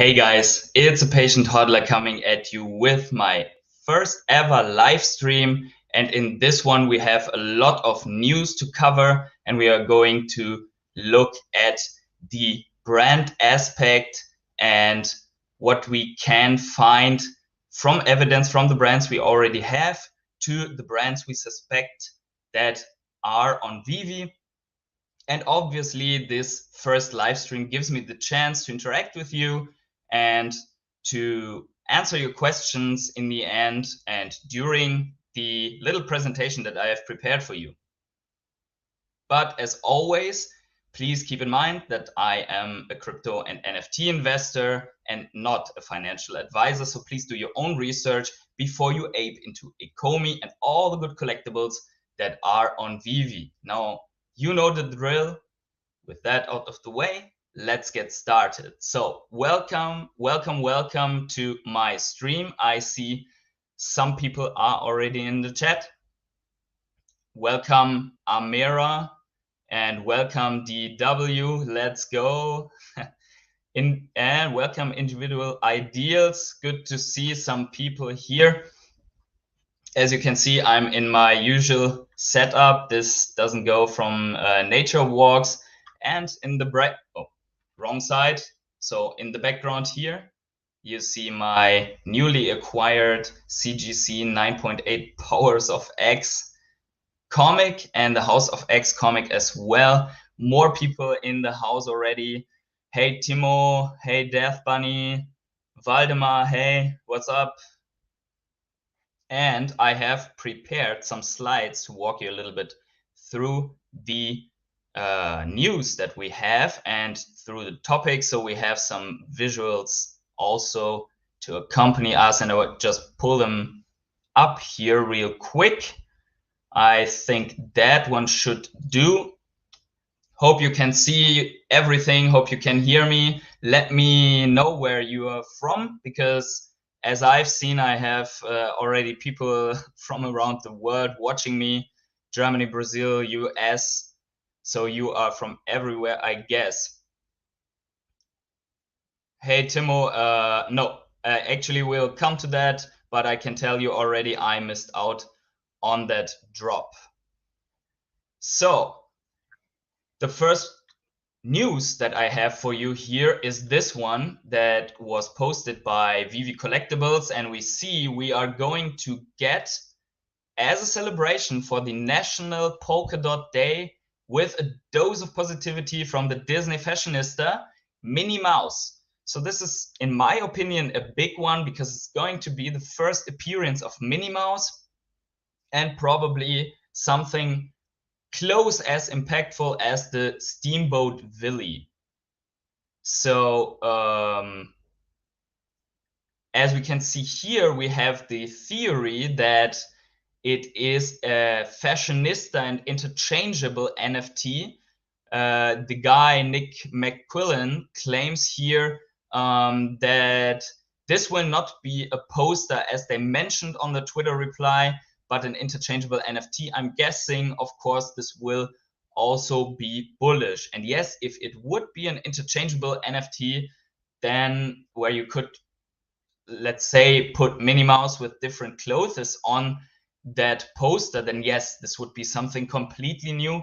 Hey guys, it's a Patient Hodler coming at you with my first ever live stream. And in this one, we have a lot of news to cover, and we are going to look at the brand aspect and what we can find from evidence from the brands we already have to the brands we suspect that are on Veve. And obviously, this first live stream gives me the chance to interact with you and to answer your questions in the end and during the little presentation that I have prepared for you. But as always, please keep in mind that I am a crypto and NFT investor and not a financial advisor. So please do your own research before you ape into Ecomi and all the good collectibles that are on Veve. Now, you know the drill. With that out of the way, let's get started. So welcome to my stream. I see some people are already in the chat. Welcome Amira and welcome DW. Let's go. And welcome Individual Ideals. Good to see some people here. As you can see, I'm in my usual setup. This doesn't go from nature walks. And in the wrong side. So in the background here, you see my newly acquired CGC 9.8 Powers of X comic and the House of X comic as well. More people in the house already. Hey Timo, hey Death Bunny, Valdemar, hey, what's up? And I have prepared some slides to walk you a little bit through the news that we have and through the topics. So we have some visuals also to accompany us, and I would just pull them up here real quick. I think that one should do. Hope you can see everything. Hope you can hear me. Let me know where you are from, because as I've seen, I have already people from around the world watching me. Germany, Brazil, US. So you are from everywhere, I guess. Hey, Timo, no, actually we'll come to that, but I can tell you already I missed out on that drop. So the first news that I have for you here is this one that was posted by Veve Collectibles, and we see we are going to get, as a celebration for the National Polka Dot Day, with a dose of positivity from the Disney fashionista, Minnie Mouse. So this is, in my opinion, a big one, because it's going to be the first appearance of Minnie Mouse and probably something close as impactful as the Steamboat Willie. So as we can see here, we have the theory that it is a fashionista and interchangeable NFT. The guy, Nick McQuillan, claims here that this will not be a poster as they mentioned on the Twitter reply, but an interchangeable NFT. I'm guessing, of course, this will also be bullish. And yes, if it would be an interchangeable NFT, then where you could, let's say, put Minnie Mouse with different clothes on that poster, then yes, this would be something completely new.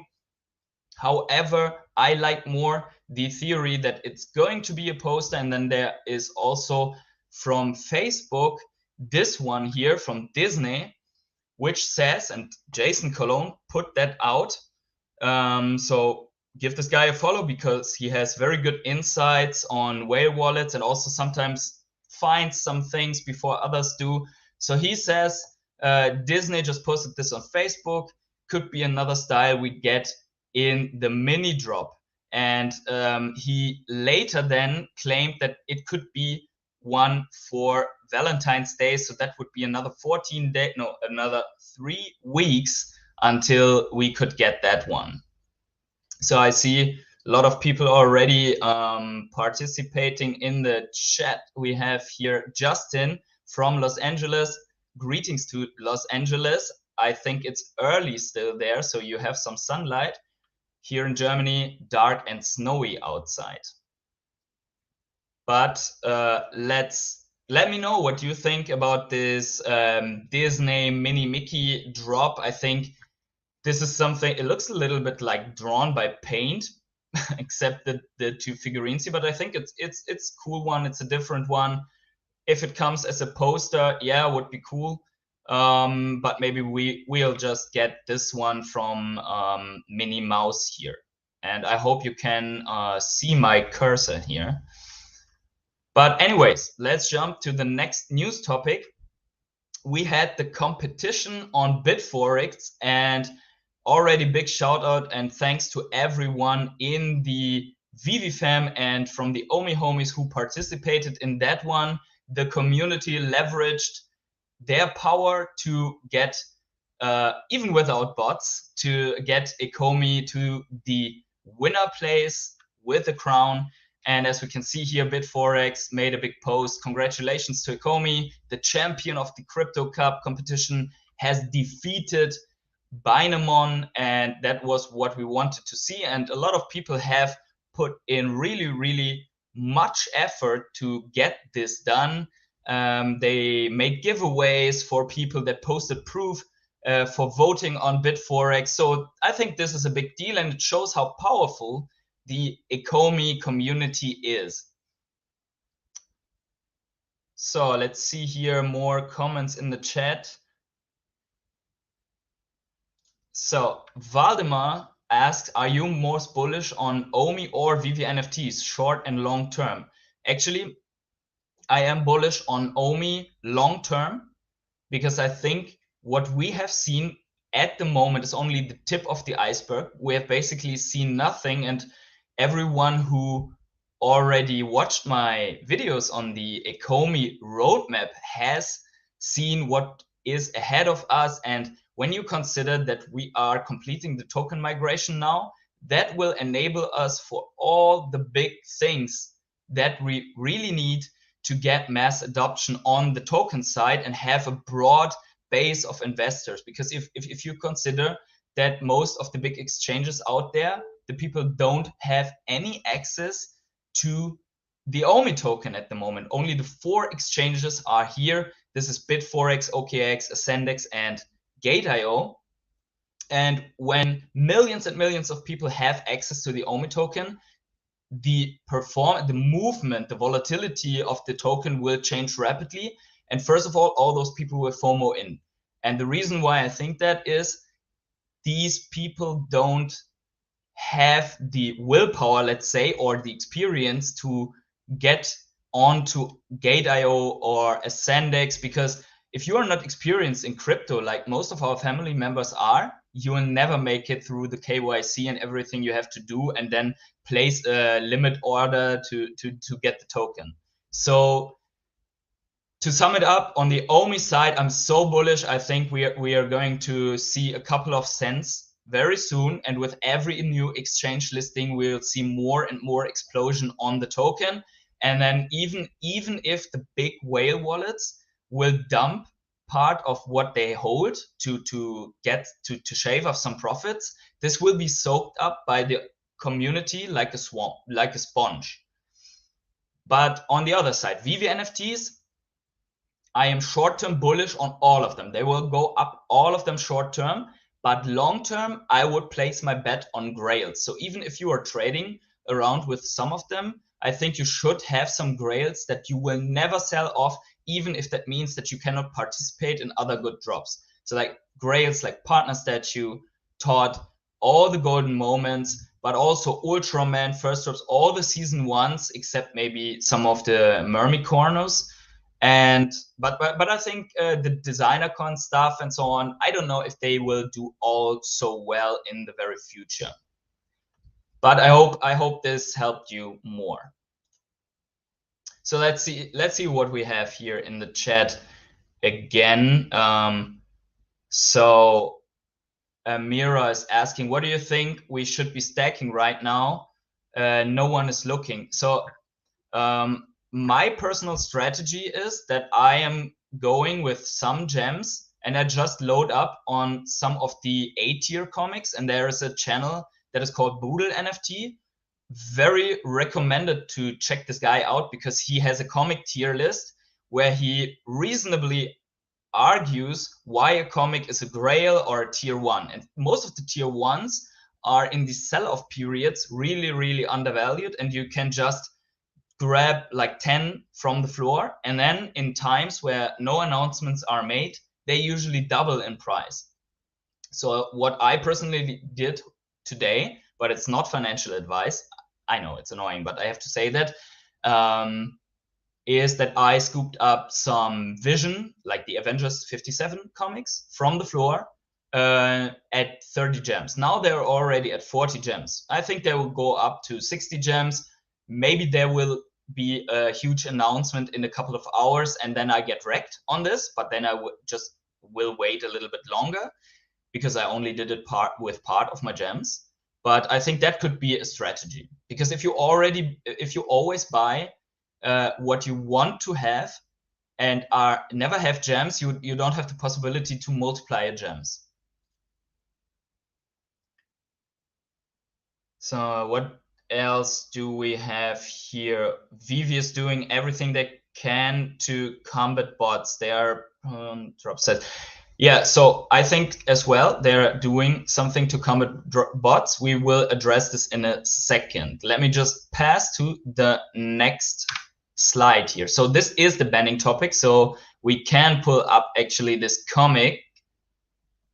However, I like more the theory that it's going to be a poster. And then there is also from Facebook this one here from Disney, which says, and Jason Cologne put that out. So give this guy a follow, because he has very good insights on whale wallets and also sometimes finds some things before others do. So he says, Disney just posted this on Facebook, could be another style we get in the mini drop. And he later then claimed that it could be one for Valentine's Day. So that would be another 14 days, no, another 3 weeks until we could get that one. So I see a lot of people already participating in the chat. We have here Justin from Los Angeles. Greetings to Los Angeles. I think it's early still there, so you have some sunlight. Here in Germany, dark and snowy outside. But let me know what you think about this Disney Mini Mickey drop. I think this is something, it looks a little bit like drawn by paint, except the two figurines here, but I think it's a cool one. It's a different one. If it comes as a poster, yeah, would be cool. But maybe we'll just get this one from Minnie Mouse here. And I hope you can see my cursor here. But anyways, let's jump to the next news topic. We had the competition on Bitforex, and already big shout out and thanks to everyone in the VEVE fam and from the OMI homies who participated in that one. The community leveraged their power to get, even without bots, to get Ecomi to the winner place with the crown. And as we can see here, Bitforex made a big post. Congratulations to Ecomi. The champion of the Crypto Cup competition has defeated Binamon, and that was what we wanted to see. And a lot of people have put in really, really much effort to get this done. They made giveaways for people that posted proof for voting on Bitforex. So I think this is a big deal, and it shows how powerful the Ecomi community is. So let's see here more comments in the chat. So Valdemar asked, are you most bullish on OMI or VEVE NFTs, short and long term? Actually, I am bullish on OMI long term, because I think what we have seen at the moment is only the tip of the iceberg. We have basically seen nothing, and everyone who already watched my videos on the Ecomi roadmap has seen what is ahead of us. And when you consider that we are completing the token migration now, that will enable us for all the big things that we really need to get mass adoption on the token side and have a broad base of investors. Because if you consider that most of the big exchanges out there, the people don't have any access to the OMI token at the moment. Only the 4 exchanges are here. This is Bitforex, OKX, Ascendex, and Gate.io. And when millions and millions of people have access to the OMI token, the movement, the volatility of the token will change rapidly. And first of all those people will FOMO in. And the reason why I think that is these people don't have the willpower, let's say, or the experience to get onto Gate.io or Ascendex, because if you are not experienced in crypto, like most of our family members are, you will never make it through the KYC and everything you have to do, and then place a limit order to get the token. So to sum it up, on the OMI side, I'm so bullish. I think we are going to see a couple of cents very soon, and with every new exchange listing, we'll see more and more explosion on the token. And then even if the big whale wallets will dump part of what they hold to shave off some profits, this will be soaked up by the community like a swamp, like a sponge. But on the other side, VEVE NFTs, I am short-term bullish on all of them. They will go up, all of them short-term, but long-term, I would place my bet on Grails. So even if you are trading around with some of them, I think you should have some Grails that you will never sell off, even if that means that you cannot participate in other good drops. So like Grails like Partner Statue, Todd, all the golden moments, but also Ultraman, first drops, all the season 1s, except maybe some of the Mermicornos. And but I think the DesignerCon stuff and so on, I don't know if they will do all so well in the very future. But I hope this helped you more. So let's see what we have here in the chat again. So Mira is asking, what do you think we should be stacking right now? No one is looking. So my personal strategy is that I am going with some gems, and I just load up on some of the A-tier comics, and there is a channel that is called Boodle NFT, very recommended to check this guy out because he has a comic tier list where he reasonably argues why a comic is a grail or a tier 1. And most of the tier 1s are in the sell-off periods really, really undervalued, and you can just grab like 10 from the floor, and then in times where no announcements are made, they usually double in price. So what I personally did today, but it's not financial advice, I know it's annoying, but I have to say that, is that I scooped up some Vision, like the Avengers 57 comics, from the floor at 30 gems. Now they're already at 40 gems. I think they will go up to 60 gems. Maybe there will be a huge announcement in a couple of hours and then I get wrecked on this, but then I just will wait a little bit longer because I only did it with part of my gems. But I think that could be a strategy, because if you always buy what you want to have and never have gems, you don't have the possibility to multiply your gems. So what else do we have here? Veve is doing everything they can to combat bots. They are drop set. Yeah, so I think as well they're doing something to combat bots. We will address this in a second. Let me just pass to the next slide here. So this is the banning topic. So we can pull up actually this comic.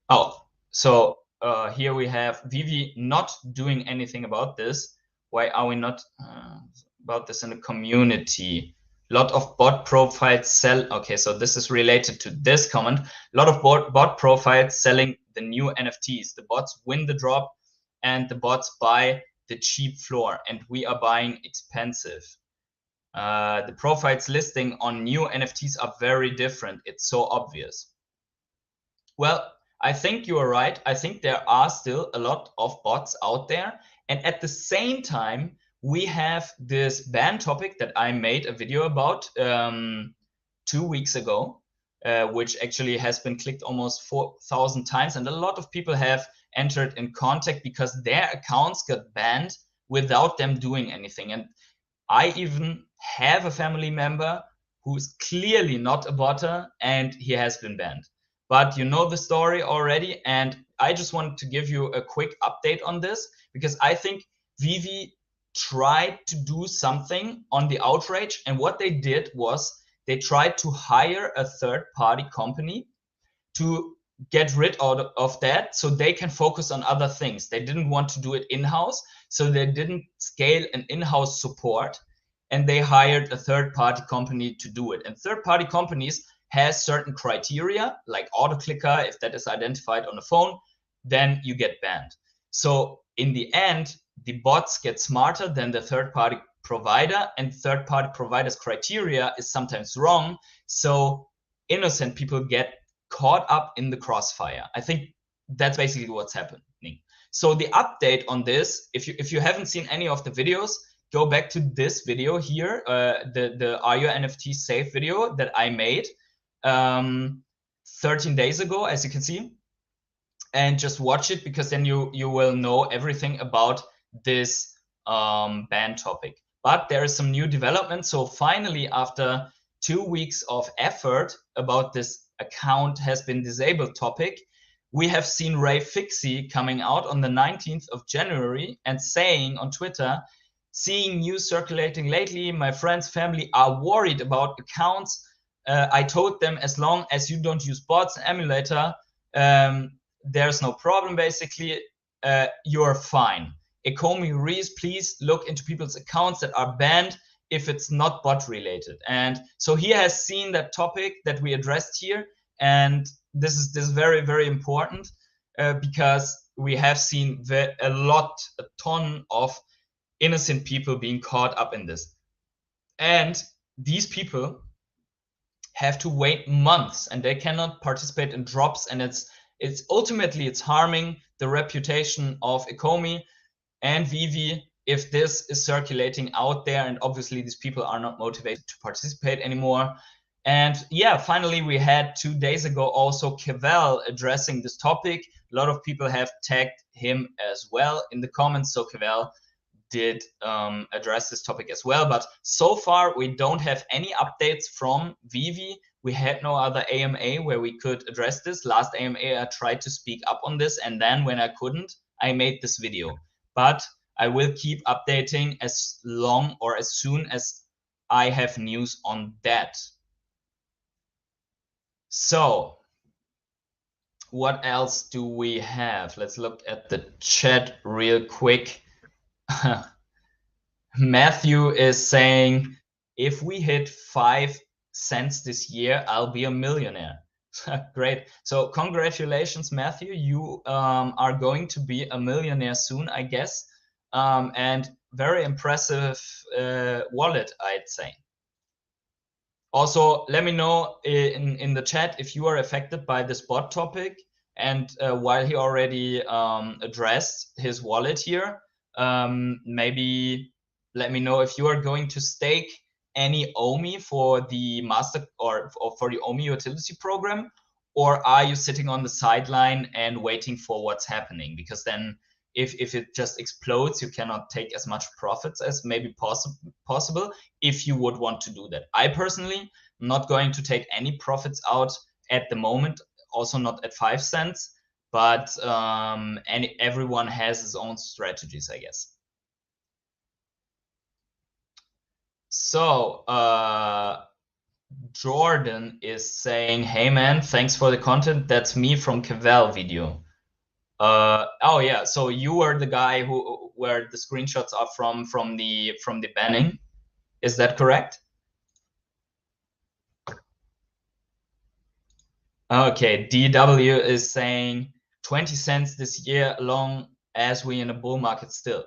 Oh, so here we have Veve not doing anything about this. Why are we not about this in the community? Lot of bot profiles sell. Okay, so this is related to this comment. A lot of bot profiles selling the new NFTs. The bots win the drop and the bots buy the cheap floor, and we are buying expensive. The profiles listing on new NFTs are very different. It's so obvious. Well, I think you are right. I think there are still a lot of bots out there. And at the same time, we have this ban topic that I made a video about 2 weeks ago, which actually has been clicked almost 4,000 times. And a lot of people have entered in contact because their accounts got banned without them doing anything. And I even have a family member who's clearly not a botter and he has been banned. But you know the story already, and I just wanted to give you a quick update on this because I think Veve tried to do something on the outrage, and what they did was they tried to hire a third-party company to get rid of that so they can focus on other things. They didn't want to do it in-house, so they didn't scale an in-house support, and they hired a third-party company to do it. And third-party companies has certain criteria, like auto-clicker. If that is identified on the phone, then you get banned. So in the end, the bots get smarter than the third-party provider, and third-party provider's criteria is sometimes wrong. So innocent people get caught up in the crossfire. I think that's basically what's happening. So the update on this, if you haven't seen any of the videos, go back to this video here, the Are Your NFT Safe video that I made 13 days ago, as you can see, and just watch it, because then you will know everything about this ban topic. But there is some new development. So finally, after 2 weeks of effort about this account has been disabled topic, we have seen Ray Fixie coming out on the 19th of January and saying on Twitter, seeing news circulating lately, my friends, family are worried about accounts. I told them, as long as you don't use bots and emulator, there's no problem, basically. You're fine. Ecomi Rees, please look into people's accounts that are banned if it's not bot related. And so he has seen that topic that we addressed here. And this is very, very important because we have seen a ton of innocent people being caught up in this. And these people have to wait months and they cannot participate in drops, and it's ultimately it's harming the reputation of Ecomi and Veve if this is circulating out there, and obviously these people are not motivated to participate anymore. And yeah, finally we had 2 days ago also Kevel addressing this topic. A lot of people have tagged him as well in the comments. So Kevel, did address this topic as well. But so far, we don't have any updates from VEVE. We had no other AMA where we could address this. Last AMA, I tried to speak up on this, and then when I couldn't, I made this video. But I will keep updating as long or as soon as I have news on that. So what else do we have? Let's look at the chat real quick. Matthew is saying, if we hit 5 cents this year, I'll be a millionaire. Great. So congratulations, Matthew. You are going to be a millionaire soon, I guess. And very impressive wallet, I'd say. Also, let me know in the chat if you are affected by this bot topic. And while he already addressed his wallet here, maybe let me know if you are going to stake any OMI for the master or for the OMI utility program, or are you sitting on the sideline and waiting for what's happening? Because then if it just explodes, you cannot take as much profits as maybe possible if you would want to do that. I personally am not going to take any profits out at the moment, also not at 5 cents, but everyone has his own strategies, I guess. So Jordan is saying, hey man, thanks for the content. That's me from Cavell video. Oh yeah, so you were the guy where the screenshots are from the banning. Is that correct? Okay, DW is saying 20 cents this year, long as we in a bull market still.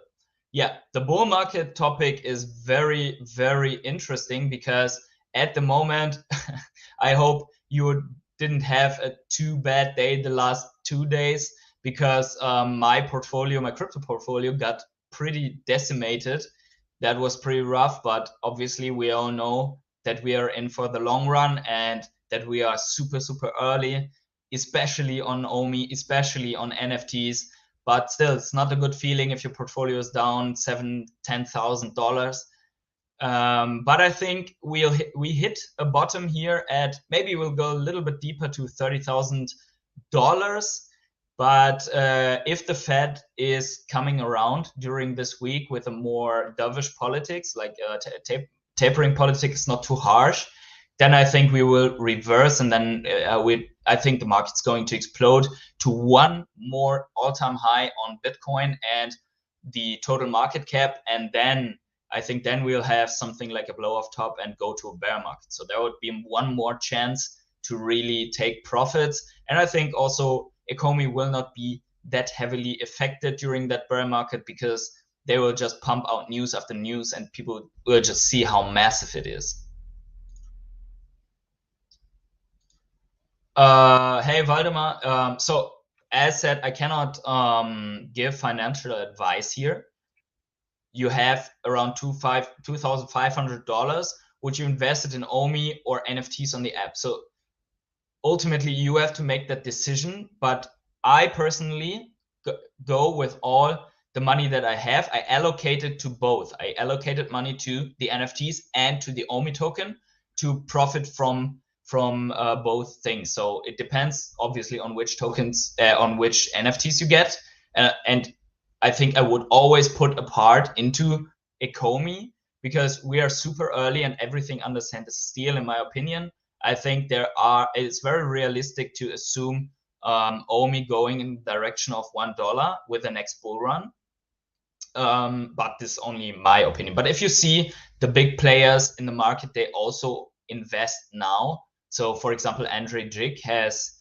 Yeah, the bull market topic is very, very interesting because at the moment, I hope you didn't have a too bad day the last 2 days, because my crypto portfolio got pretty decimated. That was pretty rough, but obviously we all know that we are in for the long run and that we are super, super early, especially on OMI, especially on NFTs. But still, it's not a good feeling if your portfolio is down $7,000-$10,000. But I think we hit a bottom here at, maybe we'll go a little bit deeper to $30,000. But if the Fed is coming around during this week with a more dovish politics, like tapering politics is not too harsh, then I think we will reverse, and then I think the market's going to explode to one more all-time high on Bitcoin and the total market cap, and then I think then we'll have something like a blow-off top and go to a bear market. So there would be one more chance to really take profits, and I think also Ecomi will not be that heavily affected during that bear market because they will just pump out news after news and people will just see how massive it is. Hey, Waldemar. So as said, I cannot give financial advice here. You have around $2,500, which you invested in OMI or NFTs on the app. So ultimately, you have to make that decision. But I personally go with all the money that I have. I allocated to both. I allocated money to the NFTs and to the OMI token to profit from both things. So it depends obviously on which tokens, on which NFTs you get. And I think I would always put a part into Ecomi because we are super early and everything under standstill, in my opinion. I think it's very realistic to assume OMI going in the direction of $1 with the next bull run. But this is only my opinion. But if you see the big players in the market, they also invest now. So for example, Andre Jig has,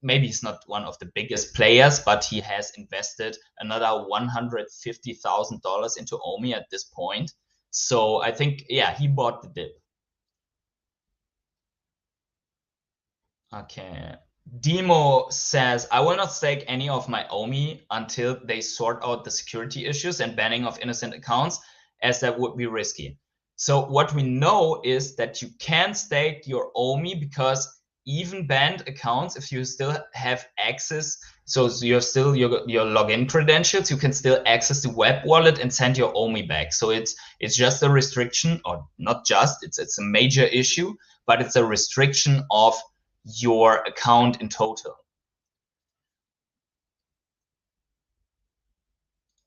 maybe he's not one of the biggest players, but he has invested another $150,000 into OMI at this point. So I think, yeah, he bought the dip. Okay. Demo says, I will not stake any of my OMI until they sort out the security issues and banning of innocent accounts, as that would be risky. So what we know is that you can stake your OMI because even banned accounts, if you still have access, so you're still your login credentials, you can still access the web wallet and send your OMI back. So it's just a restriction, or not just, it's a major issue, but it's a restriction of your account in total.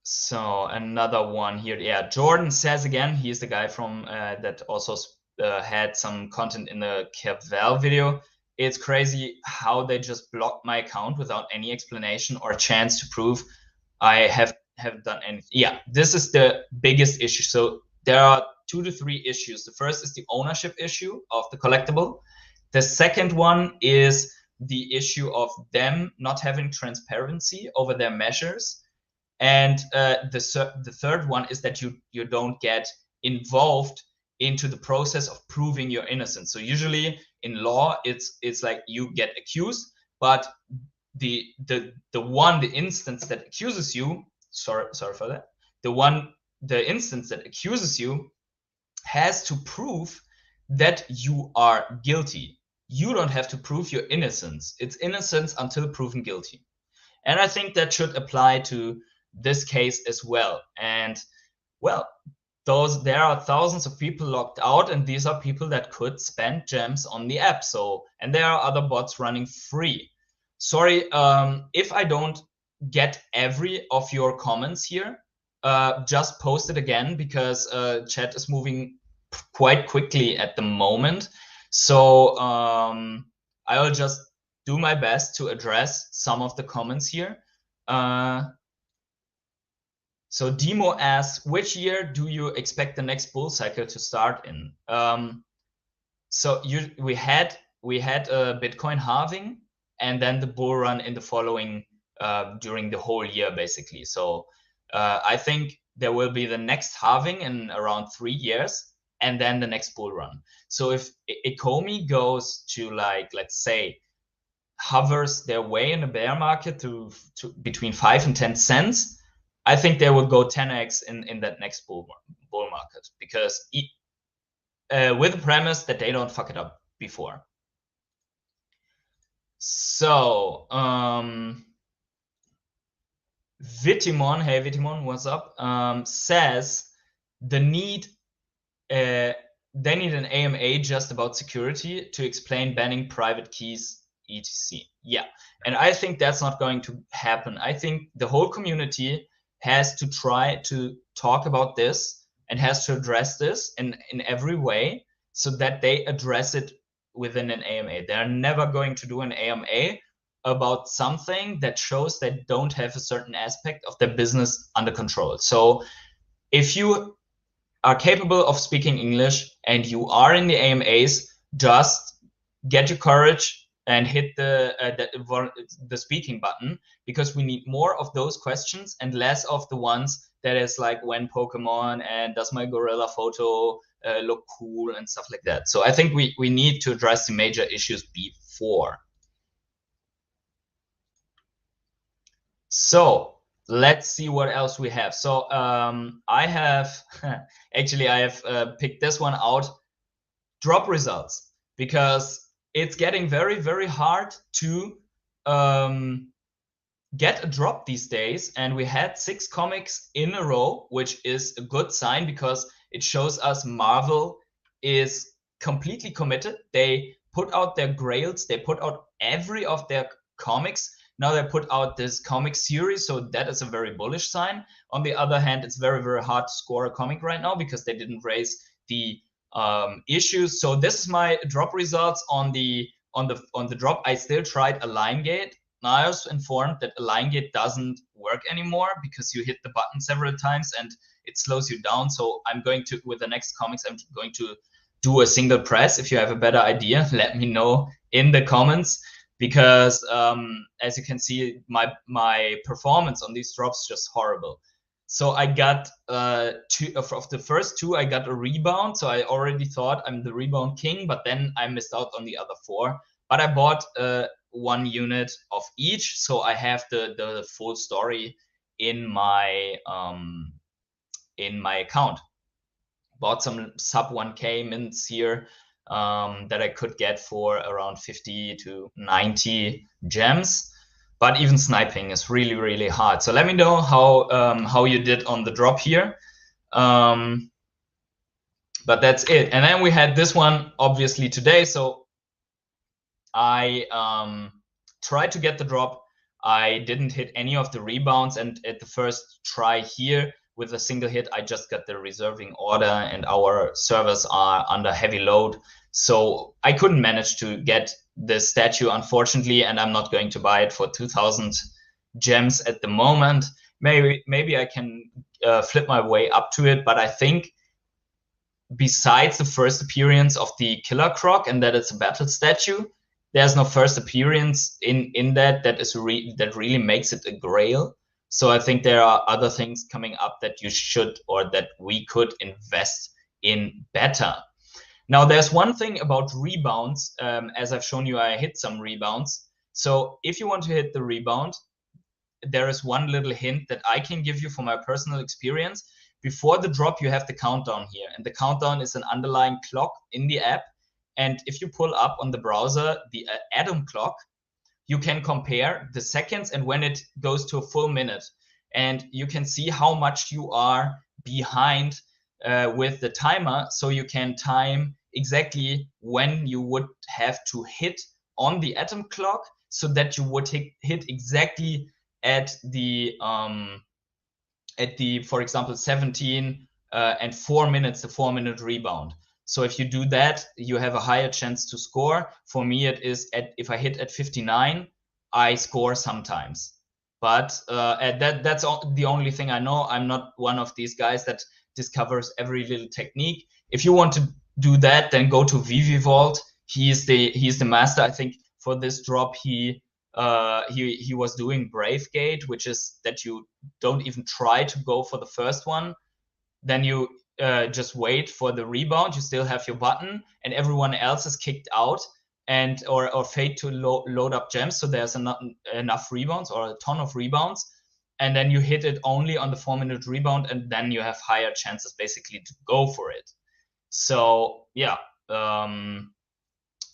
So another one here, yeah, Jordan says again, he's the guy from that also had some content in the Kerval video. It's crazy how they just blocked my account without any explanation or chance to prove I have done anything. Yeah, this is the biggest issue. So there are 2 to 3 issues. The first is the ownership issue of the collectible. The second one is the issue of them not having transparency over their measures. And the third one is that you don't get involved into the process of proving your innocence. So usually in law, it's like you get accused, but the instance that accuses you, sorry for that, the instance that accuses you has to prove that you are guilty. You don't have to prove your innocence. It's innocence until proven guilty. And I think that should apply to this case as well. And well, there are thousands of people locked out, and these are people that could spend gems on the app. So, and there are other bots running free. Sorry, if I don't get every of your comments here, just post it again, because chat is moving quite quickly at the moment. So I will just do my best to address some of the comments here. So Demo asks, which year do you expect the next bull cycle to start in? So we had a Bitcoin halving, and then the bull run in the following during the whole year, basically. So I think there will be the next halving in around 3 years, and then the next bull run. So if Ecomi goes to, like, let's say, hovers their way in the bear market to between 5 and 10 cents, I think they will go 10x in that next bull market, because with the premise that they don't fuck it up before. So Vitimon, hey Vitimon, what's up? Says they need an AMA just about security to explain banning private keys, etc. Yeah, and I think that's not going to happen. I think the whole community has to try to talk about this and has to address this in every way, so that they address it within an AMA. They're never going to do an AMA about something that shows they don't have a certain aspect of their business under control. So if you are capable of speaking English and you are in the AMAs, just get your courage and hit the speaking button, because we need more of those questions and less of the ones that is like, when Pokemon and does my gorilla photo look cool and stuff like that. So I think we need to address the major issues before. So let's see what else we have. So I have actually I have picked this one out, drop results, because it's getting very, very hard to get a drop these days. And we had 6 comics in a row, which is a good sign, because it shows us Marvel is completely committed. They put out their grails, they put out every of their comics. Now they put out this comic series, so that is a very bullish sign. On the other hand, it's very, very hard to score a comic right now, because they didn't raise the issues. So this is my drop results on the drop. I still tried Align Gate. Now I was informed that Align Gate doesn't work anymore, because you hit the button several times and it slows you down. So I'm going to, with the next comics, I'm going to do a single press. If you have a better idea, let me know in the comments, because as you can see, my performance on these drops is just horrible. So I got 2 of the first 2. I got a rebound, so I already thought I'm the rebound king, but then I missed out on the other 4. But I bought 1 unit of each, so I have the full story in my account. Bought some sub 1K mints here. that I could get for around 50 to 90 gems. But even sniping is really, really hard. So let me know how you did on the drop here. But that's it. And then we had this one, obviously, today. So I tried to get the drop. I didn't hit any of the rebounds. And at the first try here with a single hit, I just got the reserving order, and our servers are under heavy load. So I couldn't manage to get the statue, unfortunately, and I'm not going to buy it for 2,000 gems at the moment. Maybe I can flip my way up to it, but I think besides the first appearance of the Killer Croc and that it's a battle statue, there's no first appearance in that that really makes it a grail. So I think there are other things coming up that you should, or that we could invest in better. Now, there's one thing about rebounds. As I've shown you, I hit some rebounds. So if you want to hit the rebound, there is one little hint that I can give you from my personal experience. Before the drop, you have the countdown here. And the countdown is an underlying clock in the app. And if you pull up on the browser the atom clock, you can compare the seconds and when it goes to a full minute. And you can see how much you are behind with the timer. So you can time exactly when you would have to hit on the atom clock so that you would hit exactly at the for example, 17 and 4 minutes, the 4-minute rebound. So if you do that, you have a higher chance to score. For me, it is if I hit at 59, I score sometimes. But that's the only thing I know. I'm not one of these guys that discovers every little technique. If you want to do that, then go to VEVEHOLIC. He's the master. I think for this drop, he was doing Brave Gate, which is that you don't even try to go for the first one. Then you just wait for the rebound. You still have your button, and everyone else is kicked out and or fade to load up gems. So there's enough rebounds or a ton of rebounds. And then you hit it only on the 4-minute rebound, and then you have higher chances basically to go for it. So yeah,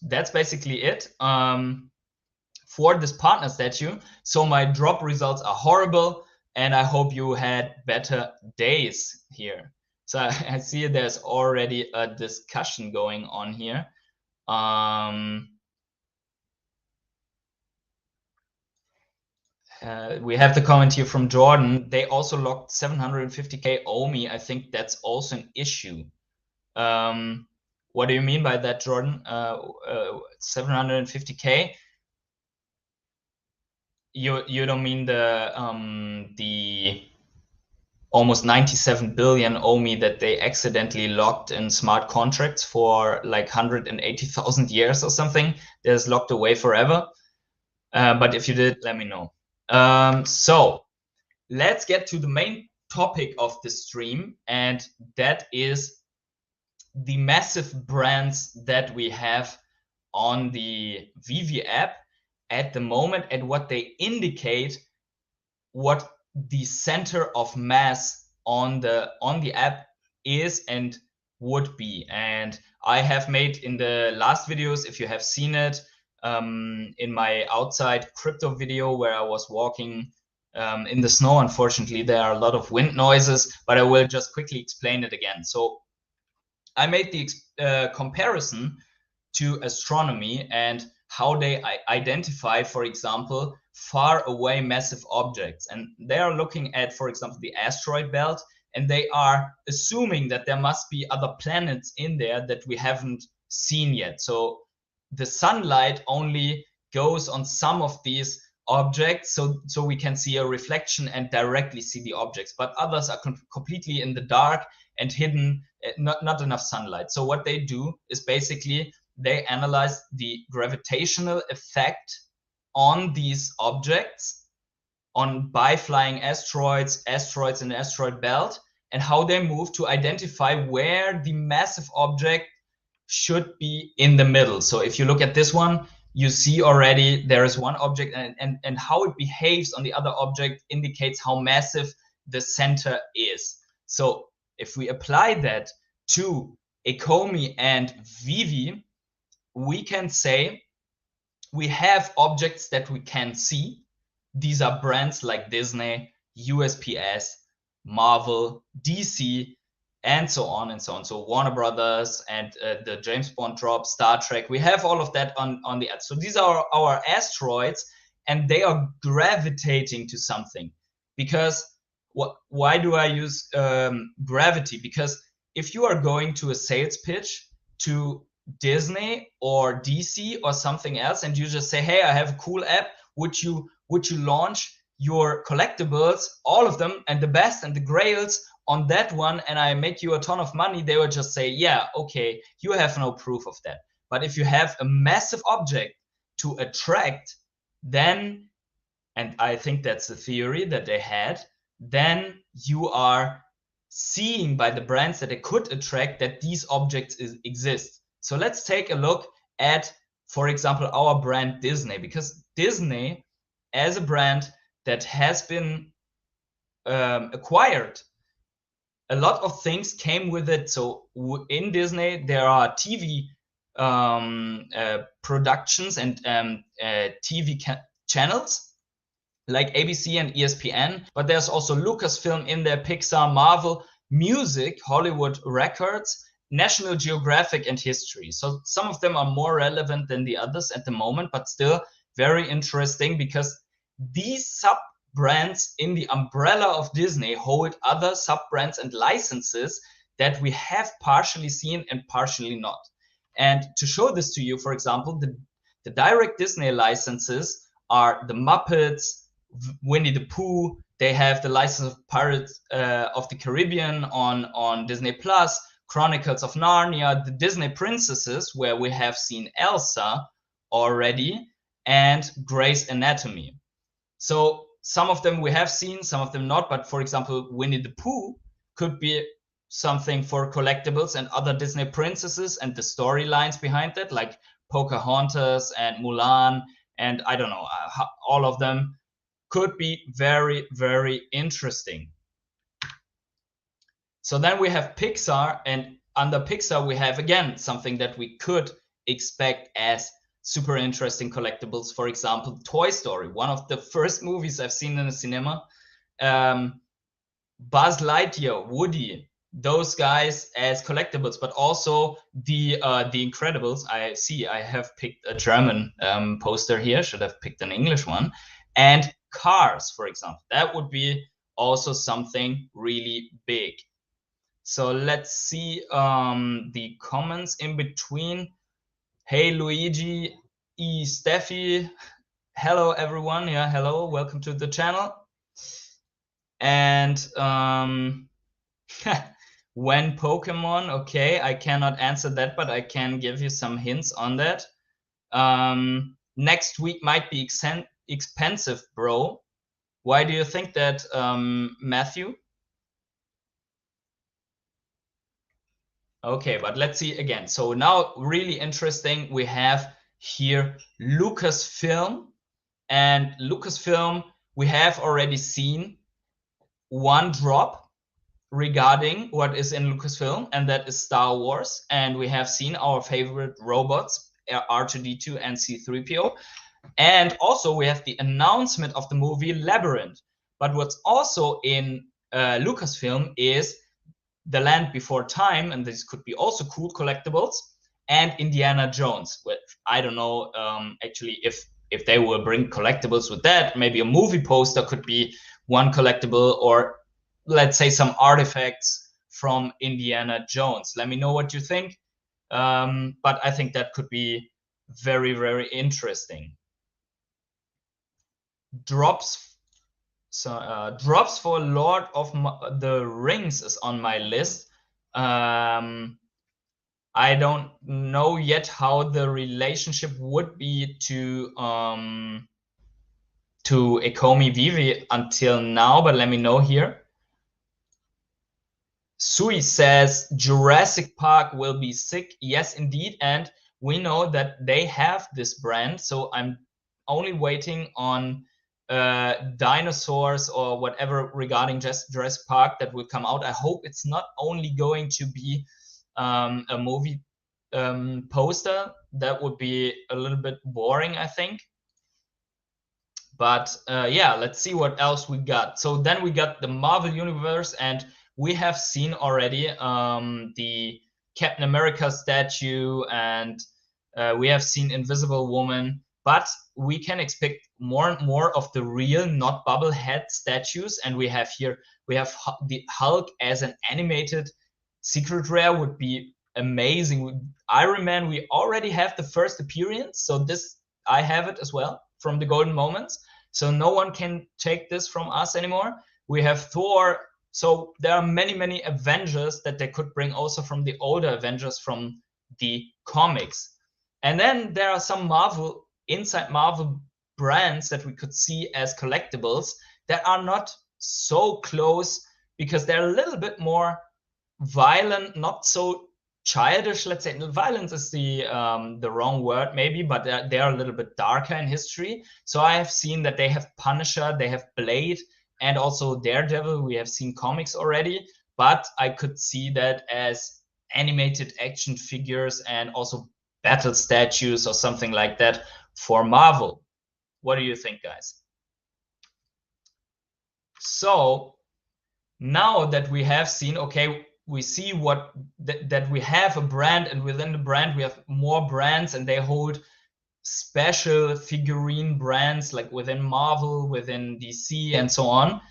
that's basically it for this partner statue. So my drop results are horrible, and I hope you had better days here. So I see there's already a discussion going on here. We have the comment here from Jordan. They also locked 750k OMI. I think that's also an issue. What do you mean by that, Jordan? 750k? You don't mean the almost 97 billion OMI that they accidentally locked in smart contracts for like 180,000 years or something? That's locked away forever. But if you did, let me know. So let's get to the main topic of the stream, and that is the massive brands that we have on the Veve app at the moment, and what they indicate, what the center of mass on the app is and would be. And I have made in the last videos, if you have seen it, in my outside crypto video where I was walking in the snow. Unfortunately, there are a lot of wind noises, but I will just quickly explain it again. So I made the comparison to astronomy and how they identify, for example, far away massive objects. And they are looking at, for example, the asteroid belt, and they are assuming that there must be other planets in there that we haven't seen yet. So the sunlight only goes on some of these objects, so we can see a reflection and directly see the objects, but others are completely in the dark and hidden, not enough sunlight. So what they do is basically they analyze the gravitational effect on these objects, by flying asteroids in the asteroid belt, and how they move to identify where the massive object should be in the middle. So if you look at this one, you see already there is one object, and how it behaves on the other object indicates how massive the center is. So if we apply that to Ecomi and Veve, we can say we have objects that we can see. These are brands like Disney, USPS, Marvel, DC, and so on and so on. So Warner Brothers and the James Bond drop, Star Trek, we have all of that on the ad. So these are our asteroids, and they are gravitating to something. Because why do I use gravity? Because if you are going to a sales pitch to Disney or DC or something else, and you just say, hey, I have a cool app, would you launch your collectibles, all of them, and the best and the grails on that one, and I make you a ton of money? They would just say, yeah, okay, you have no proof of that. But if you have a massive object to attract, then, and I think that's the theory that they had, then you are seeing by the brands that they could attract that these objects exist. So let's take a look at, for example, our brand Disney, because Disney, as a brand that has been acquired, a lot of things came with it. So in Disney, there are TV productions and TV channels like ABC and ESPN, but there's also Lucasfilm in there, Pixar, Marvel, music, Hollywood records, National Geographic, and history. So some of them are more relevant than the others at the moment, but still very interesting, because these sub-brands in the umbrella of Disney hold other sub-brands and licenses that we have partially seen and partially not. And to show this to you, for example, the direct Disney licenses are the Muppets, Winnie the Pooh. They have the license of Pirates of the Caribbean on Disney Plus, Chronicles of Narnia, the Disney Princesses, where we have seen Elsa already, and Grey's Anatomy. So some of them we have seen, some of them not. But for example, Winnie the Pooh could be something for collectibles, and other Disney princesses and the storylines behind that, like Pocahontas and Mulan, and I don't know, all of them could be very, very interesting. So then we have Pixar, and under Pixar we have again something that we could expect as super interesting collectibles. For example, Toy Story, one of the first movies I've seen in the cinema. Buzz Lightyear, Woody, those guys as collectibles, but also the Incredibles. I see I have picked a German poster here, should have picked an English one. And Cars, for example, that would be also something really big. So let's see the comments in between. Hey, Luigi, Steffi, hello everyone. Yeah, hello, welcome to the channel. And when Pokemon, okay, I cannot answer that, but I can give you some hints on that. Next week might be expensive, bro. Why do you think that, Matthew? Okay, but let's see again. So now, really interesting, we have here Lucasfilm. And Lucasfilm, we have already seen one drop regarding what is in Lucasfilm, and that is Star Wars. And we have seen our favorite robots, R2-D2 and C-3PO. And also we have the announcement of the movie Labyrinth. But what's also in Lucasfilm is The Land Before Time, and this could be also cool collectibles, and Indiana Jones, which I don't know actually if they will bring collectibles with that. Maybe a movie poster could be one collectible, or let's say some artifacts from Indiana Jones. Let me know what you think. But I think that could be very, very interesting. Drops. So drops for Lord of the Rings is on my list. I don't know yet how the relationship would be to Ecomi Veve until now, but let me know here. Sui says Jurassic Park will be sick. Yes, indeed, and we know that they have this brand, so I'm only waiting on dinosaurs or whatever regarding just Jurassic Park that will come out. I hope it's not only going to be a movie poster. That would be a little bit boring, I think. But yeah, let's see what else we got. So then we got the Marvel Universe, and we have seen already the Captain America statue, and we have seen Invisible Woman, but we can expect more and more of the real, not bubble head statues. And we have here, we have the Hulk as an animated secret rare, would be amazing. Iron Man, we already have the first appearance, so this, I have it as well from the Golden Moments. So no one can take this from us anymore. We have Thor. So there are many, many Avengers that they could bring also from the older Avengers from the comics. And then there are some Marvel, inside Marvel brands that we could see as collectibles that are not so close because they're a little bit more violent, not so childish, let's say. Violence is the wrong word maybe, but they're a little bit darker in history. So I have seen that they have Punisher, they have Blade, and also Daredevil. We have seen comics already, but I could see that as animated action figures and also battle statues or something like that for Marvel. What do you think, guys? So now that we have seen, okay, we see what that we have a brand, and within the brand we have more brands, and they hold special figurine brands like within Marvel, within DC, and so on.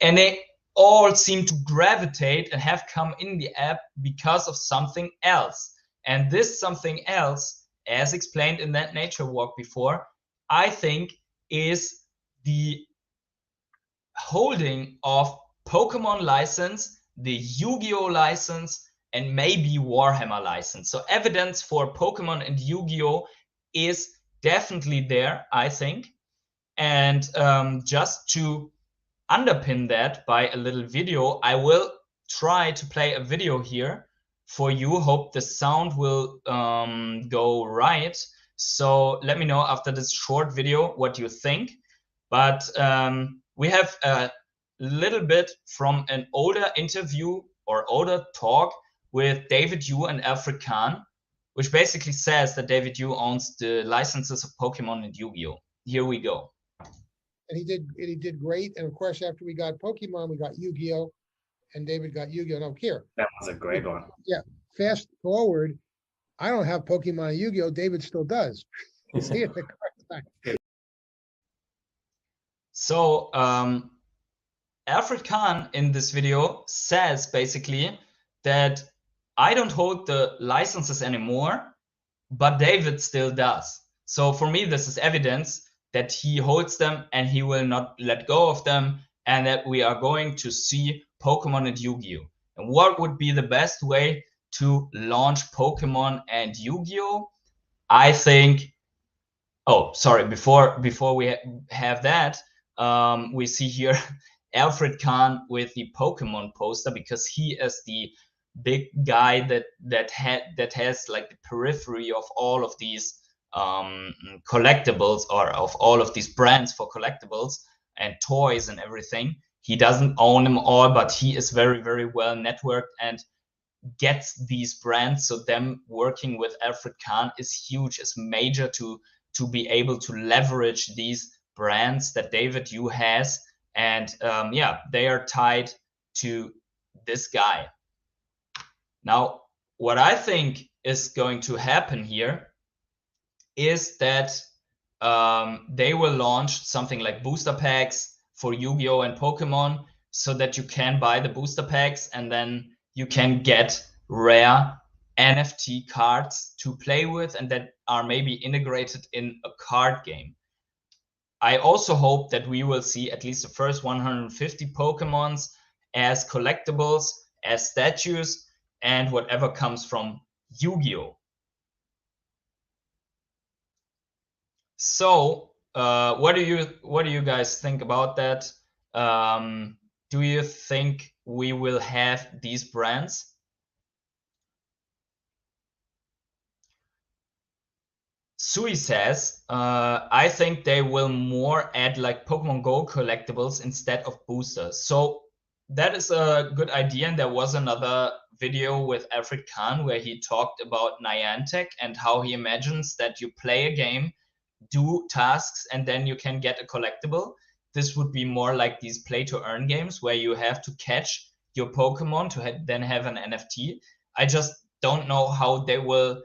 And they all seem to gravitate and have come in the app because of something else. And this something else, as explained in that nature walk before, I think is the holding of Pokemon license, the Yu-Gi-Oh license, and maybe Warhammer license. So evidence for Pokemon and Yu-Gi-Oh is definitely there, I think. And just to underpin that by a little video, I will try to play a video here for you. Hope the sound will go right. So let me know after this short video what you think. But we have a little bit from an older interview or older talk with David Yu and Alfred Kahn, which basically says that David Yu owns the licenses of Pokemon and Yu-Gi-Oh. Here we go. And he did great. And of course, after we got Pokemon, we got Yu-Gi-Oh, and David got Yu-Gi-Oh. No, here. That was a great one. Yeah. Fast forward, I don't have Pokemon and Yu-Gi-Oh. David still does. See it in the card. So Alfred Kahn in this video says basically that I don't hold the licenses anymore, but David still does. So for me, this is evidence that he holds them and he will not let go of them, and that we are going to see Pokemon and Yu-Gi-Oh. And what would be the best way to launch Pokemon and Yu-Gi-Oh? I think, oh, sorry, before we have that, we see here Alfred Kahn with the Pokemon poster, because he is the big guy that has like the periphery of all of these collectibles, or of all of these brands for collectibles and toys and everything. He doesn't own them all, but he is very, very well networked and gets these brands. So them working with Alfred Kahn is huge, is major to be able to leverage these brands that David Yu has. And yeah, they are tied to this guy. Now, what I think is going to happen here is that they will launch something like booster packs for Yu-Gi-Oh! And Pokemon, so that you can buy the booster packs and then you can get rare NFT cards to play with, and that are maybe integrated in a card game. I also hope that we will see at least the first 150 Pokemons as collectibles, as statues, and whatever comes from Yu-Gi-Oh! So what do you guys think about that? Do you think we will have these brands? Sui says, I think they will more add like Pokemon Go collectibles instead of boosters. So that is a good idea. And there was another video with Alfred Kahn where he talked about Niantic and how he imagines that you play a game, do tasks, and then you can get a collectible. This would be more like these play to earn games where you have to catch your Pokemon to then have an NFT. I just don't know how they will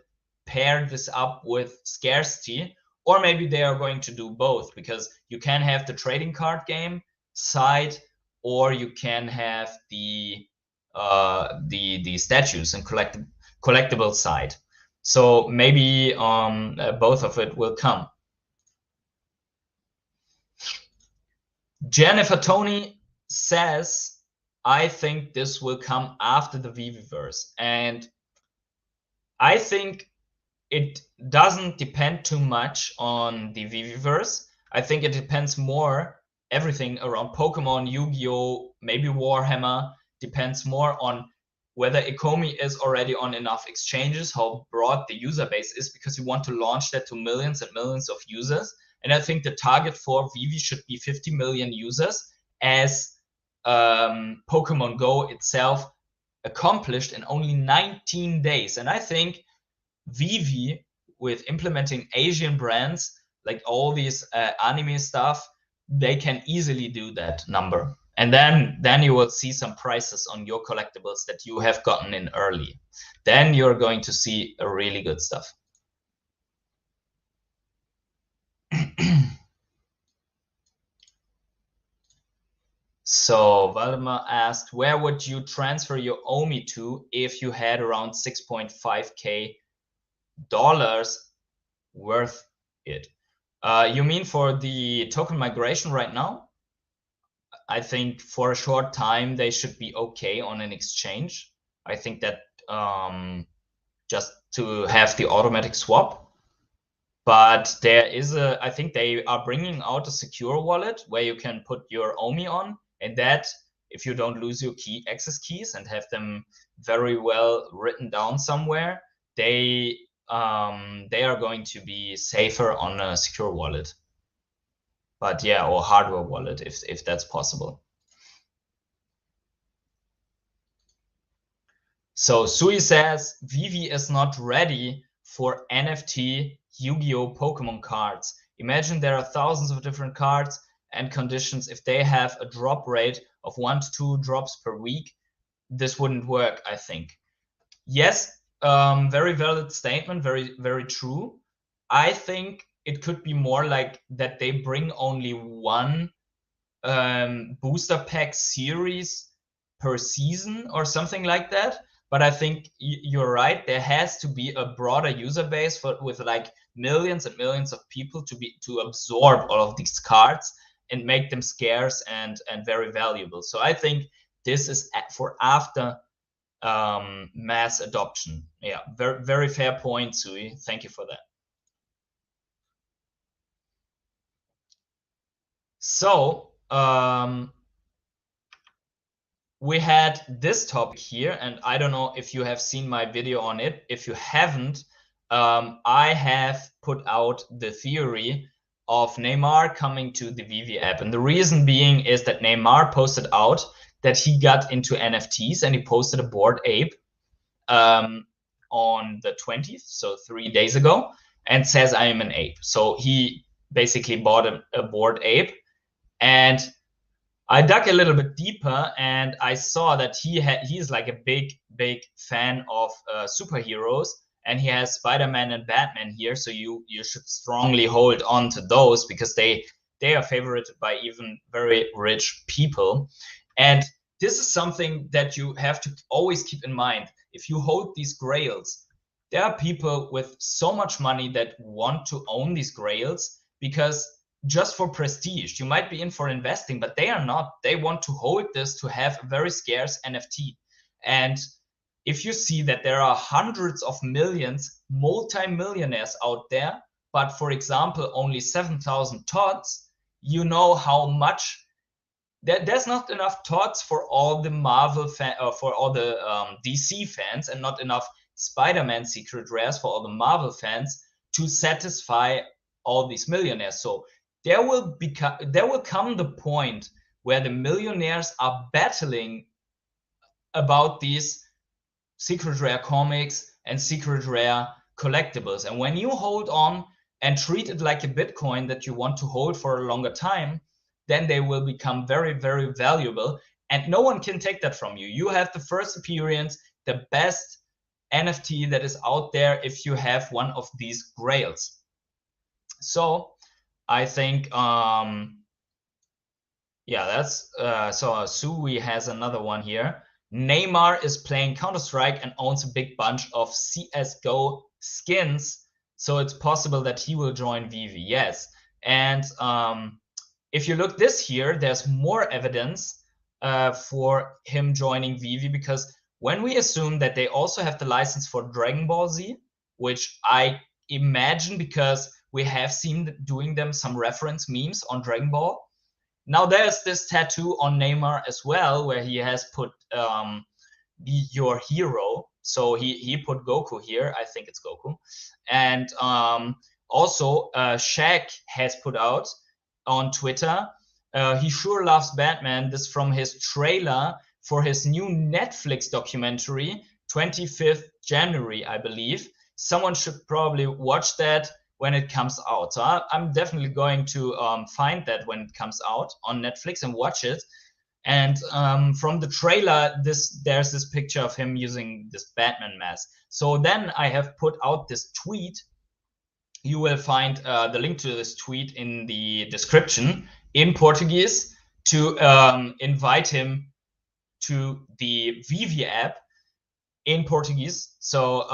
pair this up with scarcity, or maybe they are going to do both, because you can have the trading card game side, or you can have the statues and collectible side. So maybe both of it will come. Jennifer Tony says, I think this will come after the VEVEverse. And I think it doesn't depend too much on the VEVEverse. I think it depends more, everything around Pokemon, Yu-Gi-Oh!, maybe Warhammer, depends more on whether Ecomi is already on enough exchanges, how broad the user base is, because you want to launch that to millions and millions of users. And I think the target for VEVE should be 50 million users, as Pokemon Go itself accomplished in only 19 days. And I think VEVE, with implementing Asian brands, like all these anime stuff, they can easily do that number. And then you will see some prices on your collectibles that you have gotten in early. Then you're going to see a really good stuff. So Valdemar asked, where would you transfer your OMI to if you had around 6.5K dollars worth it? You mean for the token migration right now? I think for a short time they should be okay on an exchange. I think that just to have the automatic swap. But there is I think they are bringing out a secure wallet where you can put your OMI on, and that, if you don't lose your access keys and have them very well written down somewhere, they are going to be safer on a secure wallet. But yeah, or hardware wallet, if that's possible. So Sui says, VEVE is not ready for NFT Yu-Gi-Oh! Pokemon cards. Imagine there are thousands of different cards and conditions. If they have a drop rate of 1 to 2 drops per week, this wouldn't work, I think. Yes, very valid statement, very, very true. I think it could be more like that they bring only one booster pack series per season or something like that. But I think you're right. There has to be a broader user base with like millions and millions of people to absorb all of these cards and make them scarce and very valuable. So I think this is for after mass adoption. Yeah, very, very fair point, Sui. Thank you for that. So we had this topic here, and I don't know if you have seen my video on it. If you haven't, I have put out the theory of Neymar coming to the VEVE app. And the reason being is that Neymar posted out that he got into NFTs, and he posted a Bored Ape on the 20th, so 3 days ago, and says, I am an ape. So he basically bought a Bored Ape. And I dug a little bit deeper, and I saw that he's like a big fan of superheroes, and he has Spider-Man and Batman here. So you should strongly hold on to those, because they are favorited by even very rich people. And this is something that you have to always keep in mind. If you hold these grails, there are people with so much money that want to own these grails, because just for prestige. You might be in for investing, but they are not. They want to hold this to have a very scarce NFT. And if you see that there are hundreds of millions, multi-millionaires out there, but for example, only 7,000 TOTS, you know how much there's not enough TOTS for all the Marvel for all the DC fans, and not enough Spider-Man secret rares for all the Marvel fans to satisfy all these millionaires. So there will come the point where the millionaires are battling about these secret rare comics and secret rare collectibles. And when you hold on and treat it like a Bitcoin that you want to hold for a longer time, then they will become very, very valuable. And no one can take that from you. You have the first appearance, the best NFT that is out there if you have one of these grails. So I think, yeah, that's, so Sui has another one here. Neymar is playing Counter-Strike and owns a big bunch of CSGO skins. So it's possible that he will join VEVE. Yes. And if you look this here, there's more evidence for him joining VEVE, because when we assume that they also have the license for Dragon Ball Z, which I imagine because we have seen doing them some reference memes on Dragon Ball. Now there's this tattoo on Neymar as well, where he has put be your hero. So he put Goku here. I think it's Goku. And also Shaq has put out on Twitter, he sure loves Batman. This from his trailer for his new Netflix documentary, 25th January, I believe. Someone should probably watch that when it comes out. So I'm definitely going to find that when it comes out on Netflix and watch it. And from the trailer, there's this picture of him using this Batman mask. So then I have put out this tweet. You will find the link to this tweet in the description in Portuguese to invite him to the VEVE app in Portuguese. So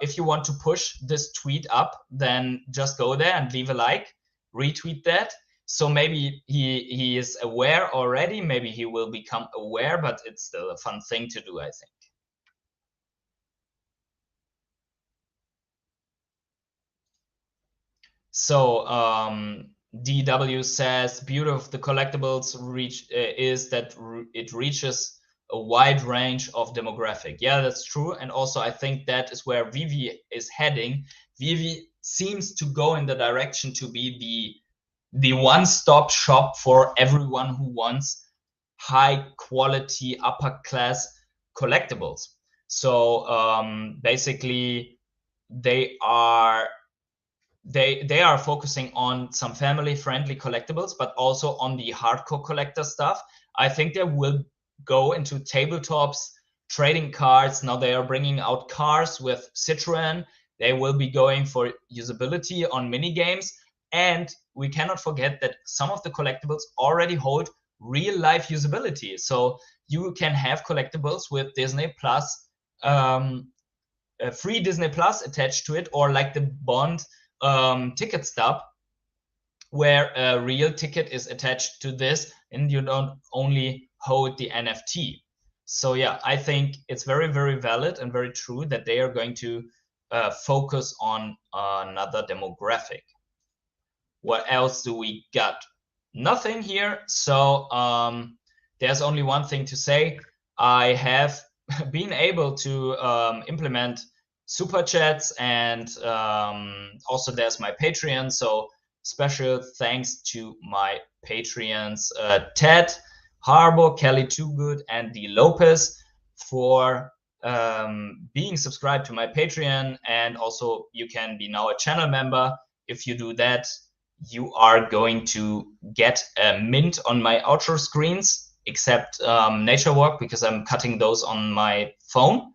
if you want to push this tweet up, then just go there and leave a like, retweet that. So maybe he is aware already, maybe he will become aware, but it's still a fun thing to do, I think. So DW says, beauty of the collectibles is that it reaches a wide range of demographic. Yeah, that's true. And also I think that is where VEVE is heading. VEVE seems to go in the direction to be the one-stop shop for everyone who wants high quality upper class collectibles. So basically they are focusing on some family friendly collectibles, but also on the hardcore collector stuff. I think they will go into tabletops, trading cards. Now they are bringing out cars with Citroën. They will be going for usability on mini games. And we cannot forget that some of the collectibles already hold real life usability. So you can have collectibles with Disney Plus, free Disney Plus attached to it, or like the Bond ticket stub, where a real ticket is attached to this and you don't only hold the NFT. So yeah, I think it's very, very valid and very true that they are going to focus on another demographic. What else do we got? Nothing here. So there's only one thing to say. I have been able to implement super chats, and also there's my Patreon. So special thanks to my Patreons, Ted, Harbour, Kelly Toogood, and D. Lopez for being subscribed to my Patreon. And also you can be now a channel member. If you do that, you are going to get a mint on my outro screens, except Nature Walk, because I'm cutting those on my phone.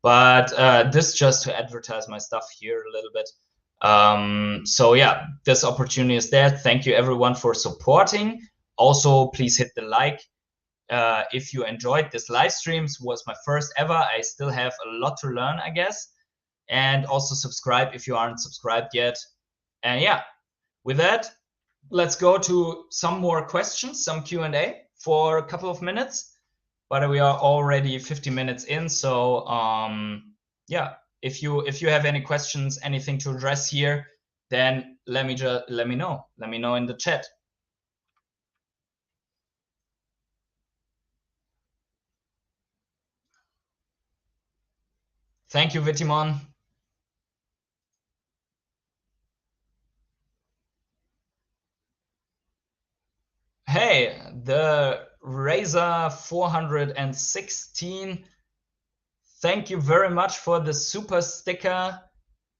But this just to advertise my stuff here a little bit. So yeah, this opportunity is there. Thank you everyone for supporting. Also, please hit the like. If you enjoyed this live streams, was my first ever. I still have a lot to learn, I guess. And also subscribe if you aren't subscribed yet. And yeah, with that, let's go to some more questions, some Q&A for a couple of minutes. But we are already 50 minutes in, so yeah, if you have any questions, anything to address here, then let me know. Let me know in the chat. Thank you, Vitimon. Hey, Okay, the Razor 416. Thank you very much for the super sticker.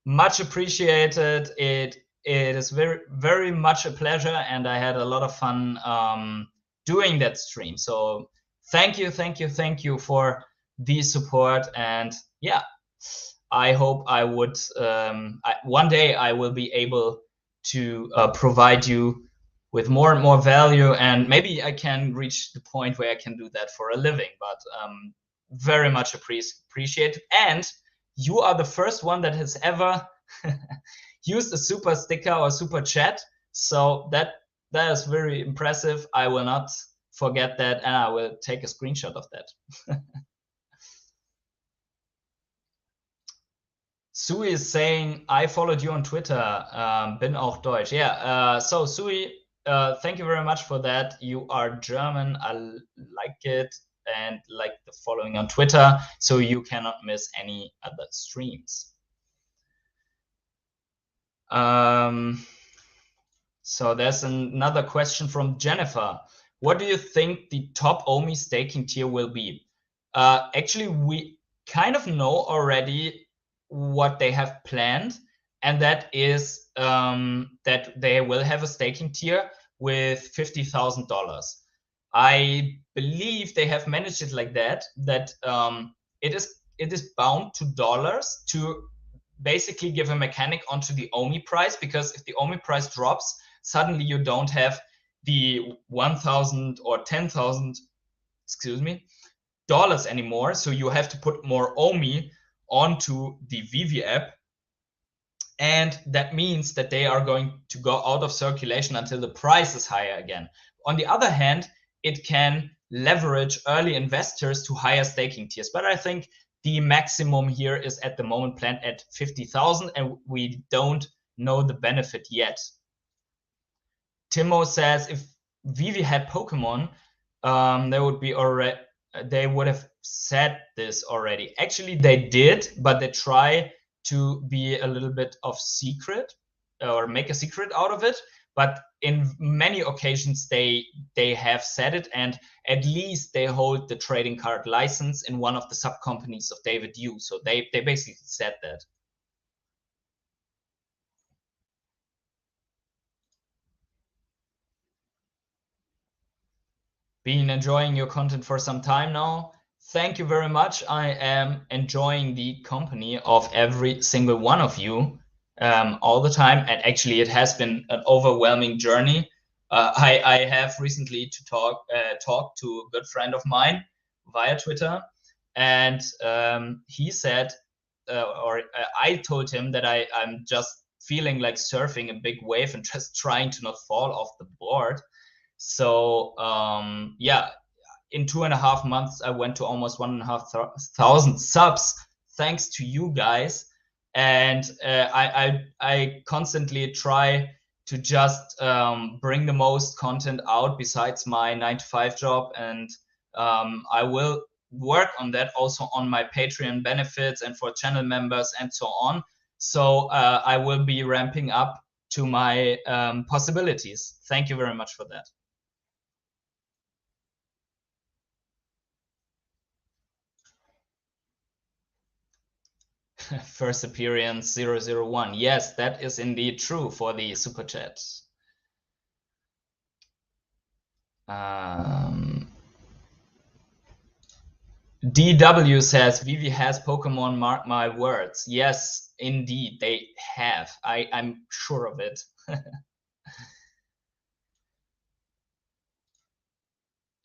Much appreciated. It is very much a pleasure, and I had a lot of fun doing that stream. So thank you for the support. And yeah, I hope I would one day I will be able to provide you with more and more value, and maybe I can reach the point where I can do that for a living. But very much appreciate. And you are the first one that has ever used a super sticker or super chat. So that is very impressive. I will not forget that, and I will take a screenshot of that. Sui is saying, I followed you on Twitter, bin auch Deutsch. Yeah, so Sui, thank you very much for that. You are German, I like it, and like the following on Twitter, so you cannot miss any other streams. So there's another question from Jennifer. What do you think the top OMI staking tier will be? Actually, we kind of know already what they have planned, and that is that they will have a staking tier with $50,000. I believe they have managed it like that it is bound to dollars to basically give a mechanic onto the OMI price, because if the OMI price drops, suddenly you don't have the 1,000 or 10,000, excuse me, dollars anymore. So you have to put more OMI onto the Veve app. And that means that they are going to go out of circulation until the price is higher again. On the other hand, it can leverage early investors to higher staking tiers. But I think the maximum here is at the moment planned at 50,000, and we don't know the benefit yet. Timo says if Veve had Pokemon, they would have said this already. Actually, they did, but they try to be a little bit of secret or make a secret out of it. But in many occasions, they have said it, and at least they hold the trading card license in one of the sub companies of David Yu. So they basically said that. Been enjoying your content for some time now. Thank you very much. I am enjoying the company of every single one of you all the time. And actually, it has been an overwhelming journey. I have recently talked to a good friend of mine via Twitter, and he said, I told him that I'm just feeling like surfing a big wave and just trying to not fall off the board. So yeah, in 2.5 months, I went to almost 1,500 subs thanks to you guys. And I constantly try to just bring the most content out besides my 9-to-5 job. And I will work on that also on my Patreon benefits and for channel members and so on. So I will be ramping up to my possibilities. Thank you very much for that. First appearance 001. Yes, that is indeed true for the super chat. DW says Veve has Pokemon, mark my words. Yes, indeed, they have. I'm sure of it.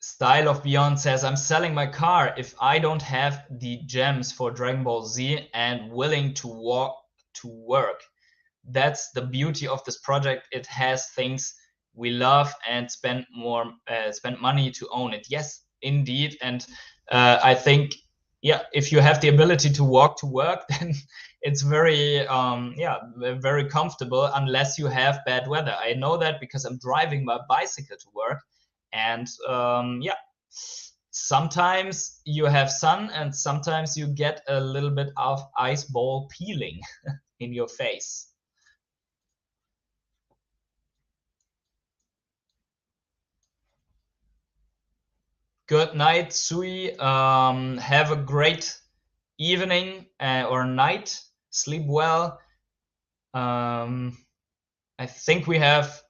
Style of Beyond says, I'm selling my car if I don't have the gems for Dragon Ball Z and willing to walk to work. That's the beauty of this project. It has things we love and spend money to own it. Yes, indeed. And I think, yeah, if you have the ability to walk to work, then it's very, very comfortable unless you have bad weather. I know that because I'm driving my bicycle to work. And yeah, sometimes you have sun and sometimes you get a little bit of ice ball peeling in your face. Good night, Sui. Have a great evening or night. Sleep well. I think we have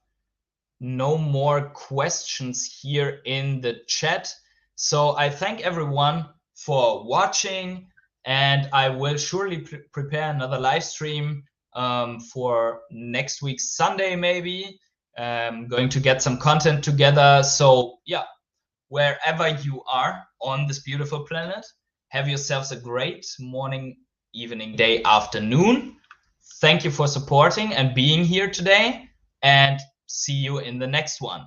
no more questions here in the chat. So I thank everyone for watching, and I will surely prepare another live stream for next week Sunday, maybe. Going to get some content together. So yeah, wherever you are on this beautiful planet, have yourselves a great morning, evening, day, afternoon. Thank you for supporting and being here today, and see you in the next one.